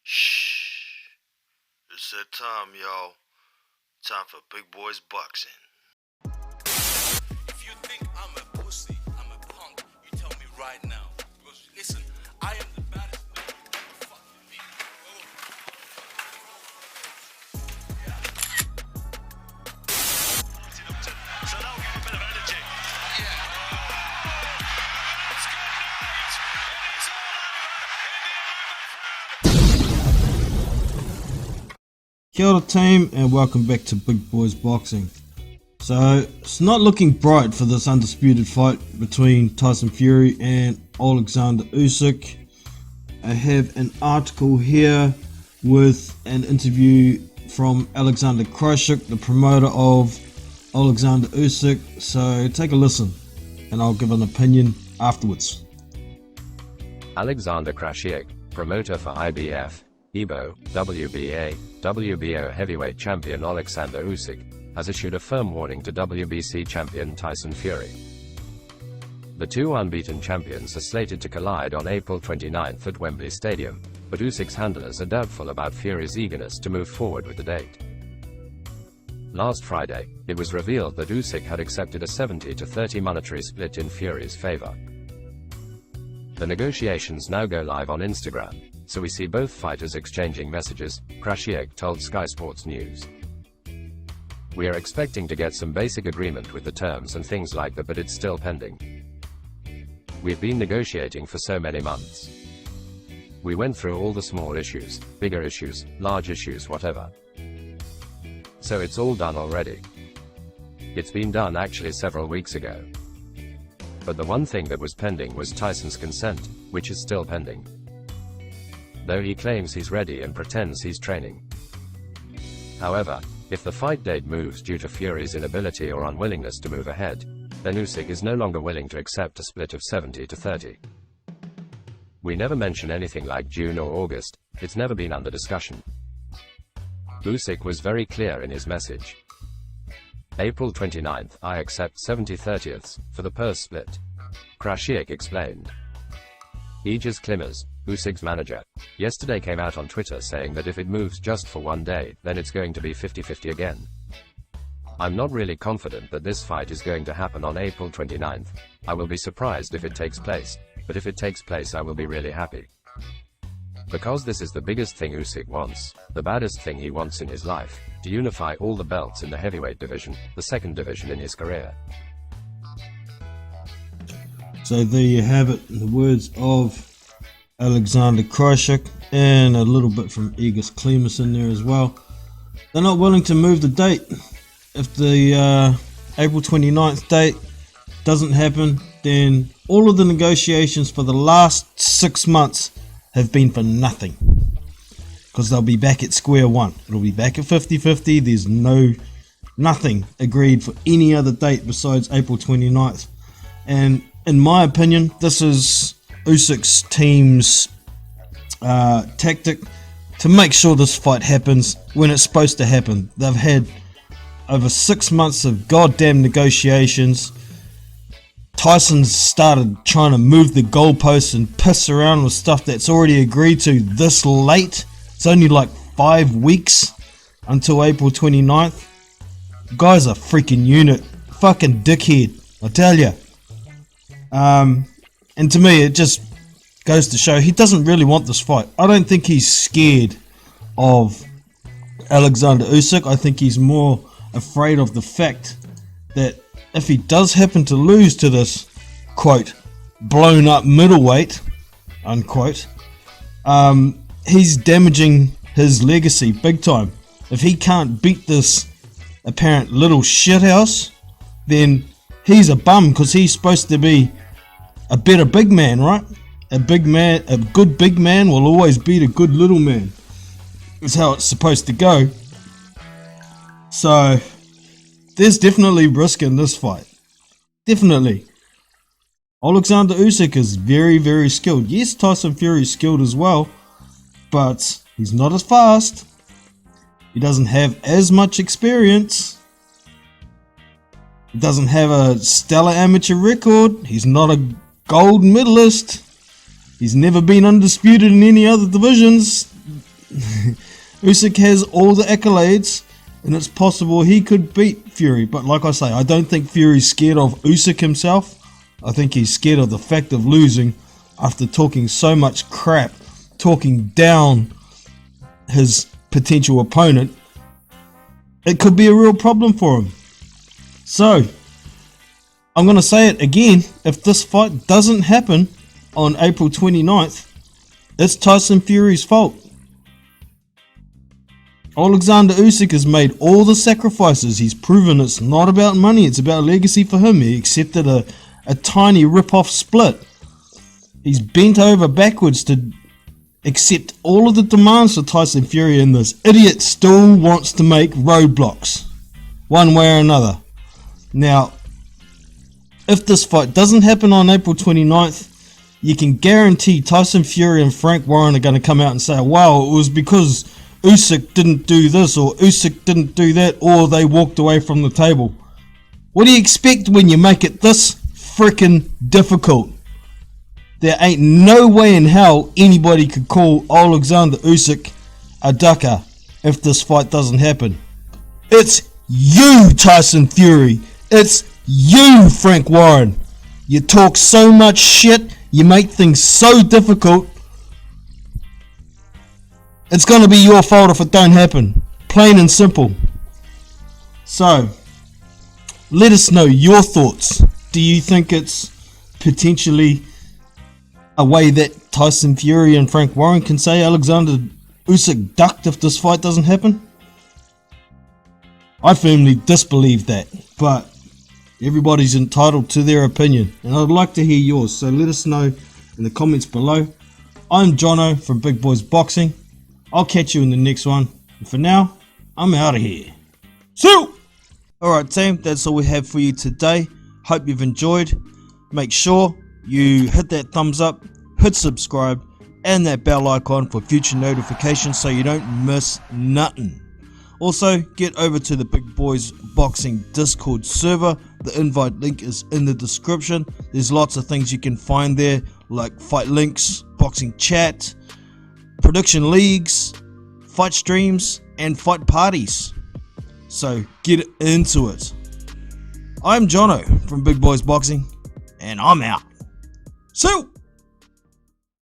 Shh. It's that time, y'all. Time for Big Boys Boxing. If you think I'm a pussy, I'm a punk, you tell me right now. Because listen, I am the baddest nigga you ever fucking meet. So that'll give a bit of energy. Kia ora team, and welcome back to Big Boys Boxing. So it's not looking bright for this undisputed fight between Tyson Fury and Alexander Usyk. I have an article here with an interview from Alexander Krajicek, the promoter of Alexander Usyk. So take a listen and I'll give an opinion afterwards. Alexander Krajicek, promoter for IBF, EBO, WBA, WBO heavyweight champion Alexander Usyk, has issued a firm warning to WBC champion Tyson Fury. The two unbeaten champions are slated to collide on April 29th at Wembley Stadium, but Usyk's handlers are doubtful about Fury's eagerness to move forward with the date. Last Friday, it was revealed that Usyk had accepted a 70-30 monetary split in Fury's favor. The negotiations now go live on Instagram, so we see both fighters exchanging messages, Krajicek told Sky Sports News. We are expecting to get some basic agreement with the terms and things like that, but it's still pending. We've been negotiating for so many months. We went through all the small issues, bigger issues, large issues, whatever. So it's all done already. It's been done actually several weeks ago. But the one thing that was pending was Tyson's consent, which is still pending. Though he claims he's ready and pretends he's training. However, if the fight date moves due to Fury's inability or unwillingness to move ahead, then Usyk is no longer willing to accept a split of 70-30. We never mention anything like June or August, it's never been under discussion. Usyk was very clear in his message. April 29th, I accept 70/30ths for the purse split. Krajicek explained. Aegis Klimas, Usyk's manager, yesterday came out on Twitter saying that if it moves just for one day, then it's going to be 50-50 again. I'm not really confident that this fight is going to happen on April 29th. I will be surprised if it takes place, but if it takes place I will be really happy. Because this is the biggest thing Usyk wants, the baddest thing he wants in his life, to unify all the belts in the heavyweight division, the second division in his career. So there you have it, in the words of Alexander Krajicek, and a little bit from Aegis Klimas in there as well. They're not willing to move the date. If the April 29th date doesn't happen, then all of the negotiations for the last 6 months have been for nothing. Because they'll be back at square one. It'll be back at 50-50. There's nothing agreed for any other date besides April 29th. And in my opinion, this is Usyk's team's tactic to make sure this fight happens when it's supposed to happen. They've had over 6 months of goddamn negotiations. Tyson's started trying to move the goalposts and piss around with stuff that's already agreed to this late. It's only like 5 weeks until April 29th. The guy's a freaking unit. Fucking dickhead, I tell ya. And to me it just goes to show he doesn't really want this fight. I don't think he's scared of Alexander Usyk. I think he's more afraid of the fact that if he does happen to lose to this, quote, blown up middleweight, unquote, he's damaging his legacy big time. If he can't beat this apparent little shithouse, then he's a bum, because he's supposed to be a better big man, right? A good big man will always beat a good little man. That's how it's supposed to go. So there's definitely risk in this fight. Definitely. Alexander Usyk is very, very skilled. Yes, Tyson Fury is skilled as well, but he's not as fast. He doesn't have as much experience. He doesn't have a stellar amateur record. He's not a gold medalist. He's never been undisputed in any other divisions. Usyk has all the accolades, and it's possible he could beat Fury. But like I say, I don't think Fury's scared of Usyk himself. I think he's scared of the fact of losing after talking so much crap, talking down his potential opponent. It could be a real problem for him. So, I'm going to say it again. If this fight doesn't happen on April 29th, it's Tyson Fury's fault. Alexander Usyk has made all the sacrifices. He's proven it's not about money, it's about legacy for him. He accepted a tiny rip-off split. He's bent over backwards to accept all of the demands for Tyson Fury, and this idiot still wants to make roadblocks, one way or another. Now, if this fight doesn't happen on April 29th, you can guarantee Tyson Fury and Frank Warren are going to come out and say, wow, it was because Usyk didn't do this, or Usyk didn't do that, or they walked away from the table. What do you expect when you make it this freaking difficult? There ain't no way in hell anybody could call Alexander Usyk a ducker if this fight doesn't happen. It's you, Tyson Fury. It's you, Frank Warren. You talk so much shit, you make things so difficult. It's going to be your fault if it don't happen. Plain and simple. So, let us know your thoughts. Do you think it's potentially a way that Tyson Fury and Frank Warren can say Alexander Usyk ducked if this fight doesn't happen? I firmly disbelieve that, but everybody's entitled to their opinion, and I'd like to hear yours, so let us know in the comments below. I'm Jono from Big Boys Boxing. I'll catch you in the next one, and for now, I'm out of here. See you! Alright team, that's all we have for you today. Hope you've enjoyed. Make sure you hit that thumbs up, hit subscribe, and that bell icon for future notifications so you don't miss nothing. Also, get over to the Big Boys Boxing Discord server. The invite link is in the description. There's lots of things you can find there, like fight links, boxing chat, prediction leagues, fight streams, and fight parties. So get into it. I'm Jono from Big Boys Boxing, and I'm out. See you!